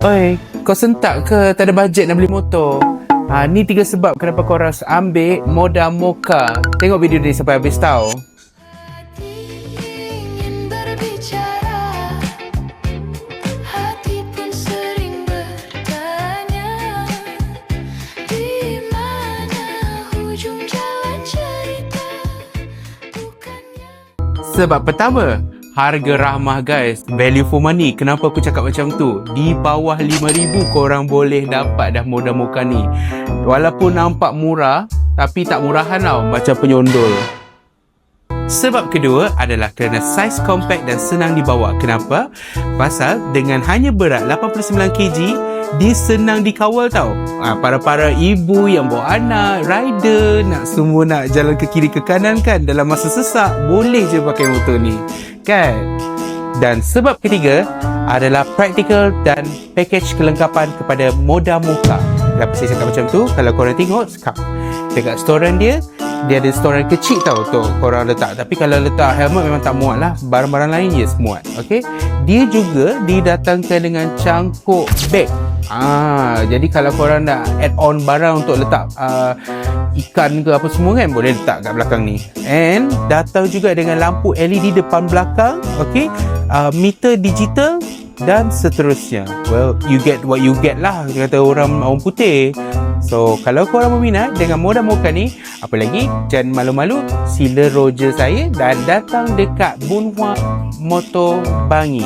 Oi, kau sentak ke tak ada bajet nak beli motor? Ni 3 sebab kenapa kau harus ambil Moda Mocha. Tengok video ni sampai habis tau. Hati ingin berbicara, hati pun sering bertanya, di mana hujung jalan cerita, bukannya. Sebab pertama, harga ramah guys. Value for money. Kenapa aku cakap macam tu? Di bawah 5,000 korang boleh dapat dah Moda Mocha ni. Walaupun nampak murah, tapi tak murahan tau. Macam penyondol. Sebab kedua adalah kerana saiz compact dan senang dibawa. Kenapa? Pasal dengan hanya berat 89 kg, dia senang dikawal tau. Para-para ibu yang bawa anak, rider, semua nak jalan ke kiri ke kanan kan, dalam masa sesak, boleh je pakai motor ni. Kan? Dan sebab ketiga adalah practical dan package kelengkapan kepada Moda Mocha. Kenapa saya cakap macam tu? Kalau korang tengok dekat storan dia ada storan kecil tau untuk korang letak. Tapi kalau letak helmet memang tak muat lah. Barang-barang lain yes muat. Okay? Dia juga didatangkan dengan cangkuk bag. Jadi kalau korang nak add on barang untuk letak ikan ke apa semua kan, boleh letak kat belakang ni. And datang juga dengan lampu LED depan belakang. Okay? Meter digital dan seterusnya. Well, you get what you get lah, kata orang putih. So, kalau korang berminat dengan Moda Mocha ni, apa lagi, jangan malu-malu, sila roger saya dan datang dekat Bunhua Motor Bangi.